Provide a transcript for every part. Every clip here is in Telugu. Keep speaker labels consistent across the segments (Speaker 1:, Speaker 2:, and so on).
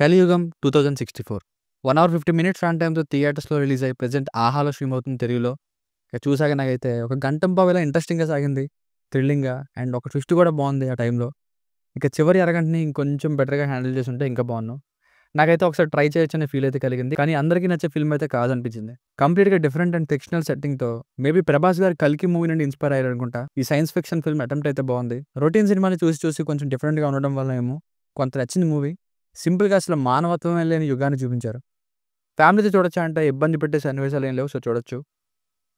Speaker 1: 'కలియుగం 2064' 1 అవర్ 50 మినిట్స్ రన్ టైమ్‌తో థియేటర్స్‌లో రిలీజ్ అయ్యి ప్రెజెంట్ 'ఆహాలో' స్ట్రీమ్ అవుతుంది తెలుగులో. ఇక చూసాక నాకైతే ఒక గంటంపావు ఇలా ఇంట్రెస్టింగ్‌గా సాగింది. థ్రిల్లింగ్‌గా అండ్ ఒక ట్విస్ట్ కూడా బావుంది ఆ టైంలో. ఇక చివరి అరగంటని ఇంకొంచెం బెటర్‌గా హ్యాండిల్ చేసుంటే ఇంకా బావున్ను. నాకైతే ఒకసారి ట్రై చేయొచ్చనే ఫీల్ అయితే కలిగింది. కానీ అందరికీ నచ్చే ఫిల్మ్ అయితే కాదనిపించింది. కంప్లీట్‌గా డిఫరెంట్ అండ్ ఫిక్షనల్ సెట్టింగ్‌తో మేబీ 'ప్రభాస్' గారు 'కల్కి' మూవీ నుండి ఇన్‌స్పైర్ అయ్యారనుకుంటా. ఈ సైన్స్ ఫిక్షన్ ఫిల్మ్ అటెంప్ట్ అయితే బావుంది. రొటీన్ సినిమాని చూసి చూసి కొంచెం డిఫరెంట్‌గా ఉండడం వల్ల ఏమో కొంత నచ్చింది మూవీ. సింపుల్‌గా అసలు మానవత్వమే లేని యుగాన్ని చూపించారు. ఫ్యామిలీతో చూడొచ్చా అంటే ఇబ్బంది పెట్టే సన్నివేశాలేం లేవు. సో చూడొచ్చు.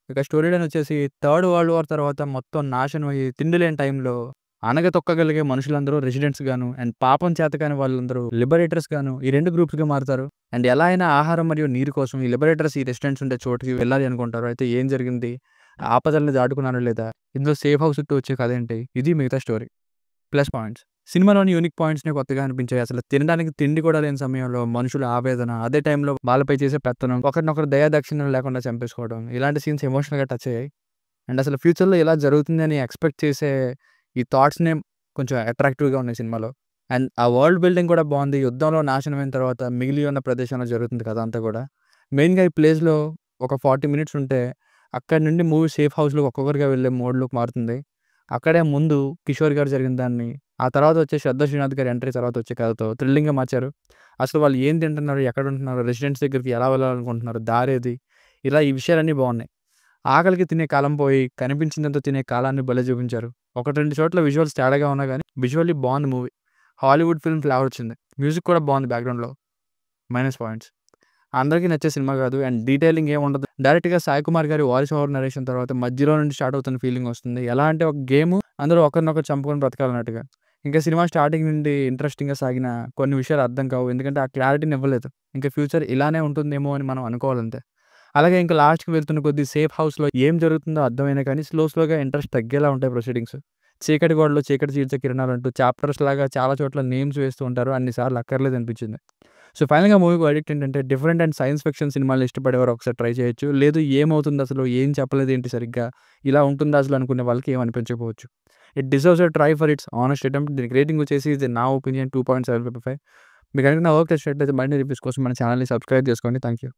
Speaker 1: ఇక స్టోరీ లైన్ వచ్చేసి థర్డ్ వరల్డ్ వార్ తర్వాత మొత్తం నాశనం అయ్యి తిండి లేని టైంలో అణగతొక్కగలిగే మనుషులందరూ రెసిడెంట్స్ గాను అండ్ పాపం చేతకాని వాళ్ళందరూ లిబరేటర్స్ గాను ఈ 2 గ్రూప్స్‌గా మారుతారు. అండ్ ఎలా అయినా ఆహారం మరియు నీరు కోసం ఈ లిబరేటర్స్ ఈ రెసిడెంట్స్ ఉండే చోటుకి వెళ్ళాలి అనుకుంటారు. అయితే ఏం జరిగింది? ఆపదల్ని దాటుకున్నారా లేదా? ఇందులో సేఫ్ హౌస్ చుట్టూ వచ్చే కథేంటి? ఇది మిగతా స్టోరీ. Plus points. సినిమాలోని యూనిక్ పాయింట్స్‌నే కొత్తగా అనిపించాయి. అసలు తినడానికి తిండి కూడా లేని సమయంలో మనుషుల ఆవేదన, అదే టైంలో వాళ్ళపై చేసే పెత్తనం, ఒకరినొకరు దయాదాక్షిణ్యాలు లేకుండా చంపేసుకోవడం, ఇలాంటి సీన్స్ ఎమోషనల్‌గా టచ్ అయ్యాయి. అండ్ అసలు ఫ్యూచర్‌లో ఇలా జరుగుతుందని ఎక్స్‌పెక్ట్ చేసే ఈ థాట్స్‌నే కొంచెం అట్రాక్టివ్‌గా ఉన్నాయి సినిమాలో. అండ్ ఆ వరల్డ్ బిల్డింగ్ కూడా బావుంది. యుద్ధంలో నాశనమైన తర్వాత మిగిలి ఉన్న ప్రదేశంలో జరుగుతుంది కథ అంతా కూడా. మెయిన్‌గా ఈ ప్లేస్‌లో ఒక 40 మినిట్స్ ఉంటే అక్కడి నుండి మూవీ సేఫ్ హౌస్‌లోకి ఒక్కొక్కరిగా వెళ్ళే మోడ్‌లోకి మారుతుంది. అక్కడే ముందు కిషోర్ గారు జరిగిన దాన్ని, ఆ తర్వాత వచ్చే శ్రద్ధా శ్రీనాథ్ గారి ఎంట్రీ తర్వాత వచ్చే కథతో థ్రిల్లింగ్‌గా మార్చారు. అసలు వాళ్ళు ఏం తింటున్నారు? ఎక్కడ ఉంటున్నారు? రెసిడెంట్స్ దగ్గరికి ఎలా వెళ్ళాలనుకుంటున్నారు? దారేది? ఇలా ఈ విషయాలన్నీ బావున్నాయి. ఆకలికి తినే కాలం పోయి కనిపించినంత తినే కాలాన్ని భలే చూపించారు. 1, 2 చోట్ల విజువల్స్ తేడాగా ఉన్నా గానీ విజువల్లీ బావుంది మూవీ. హాలీవుడ్ ఫిల్మ్ ఫ్లేవర్ వచ్చింది. మ్యూజిక్ కూడా బావుంది బ్యాక్‌గ్రౌండ్‌లో. Minus points. అందరికీ నచ్చే సినిమా కాదు. అండ్ డీటెయిలింగ్ ఏముండదు. డైరెక్ట్‌గా సాయి కుమార్ గారి వాయిస్ ఓవర్ నరేషన్ తర్వాత మధ్యలో నుండి స్టార్ట్ అవుతున్న ఫీలింగ్ వస్తుంది. ఎలా అంటే ఒక గేము అందరూ ఒకరినొకరు చంపుకొని బ్రతకాలన్నట్టుగా. ఇంకా సినిమా స్టార్టింగ్ నుండి ఇంట్రెస్టింగ్‌గా సాగిన కొన్ని విషయాలు అర్థం కావు. ఎందుకంటే ఆ క్లారిటీని ఇవ్వలేదు. ఇంకా ఫ్యూచర్ ఇలానే ఉంటుందేమో అని మనం అనుకోవాలంతే. అలాగే ఇంకా లాస్ట్‌కి వెళ్తున్న కొద్దీ సేఫ్ హౌస్‌లో ఏం జరుగుతుందో అర్థమైనా కానీ స్లోగా ఇంట్రెస్ట్ తగ్గేలా ఉంటాయి ప్రొసీడింగ్స్. చీకటి గోడలో చీకటి చీల్చే కిరణాలంటూ చాప్టర్స్ లాగా చాలా చోట్ల నేమ్స్ వేస్తూ ఉంటారు. అన్ని సార్లు అక్కర్లేదనిపించింది. సో ఫైనల్‌గా మూవీ వర్డిక్ట్ ఏంటంటే డిఫరెంట్ అండ్ సైన్స్ ఫిక్షన్ సినిమాలు ఇష్టపడేవారు ఒకసారి ట్రై చేయొచ్చు. లేదు ఏమవుతుందసలు? ఏం చెప్పలేదేంటి సరిగ్గా? ఇలా ఉంటుందా అసలు అనుకునే వాళ్ళకి ఏం అనిపించకపోవచ్చు. It deserves a try for its honest attempt. దీనికి రేటింగ్ వచ్చేసి ఇది నా ఒపీనియన్ 2.755. మీకు గనుక నా వర్క్ నచ్చినట్లయితే మరిన్ని రివ్యూస్ కోసం మన ఛానెల్‌ని సబ్స్క్రైబ్ చేసుకోండి. Thank you.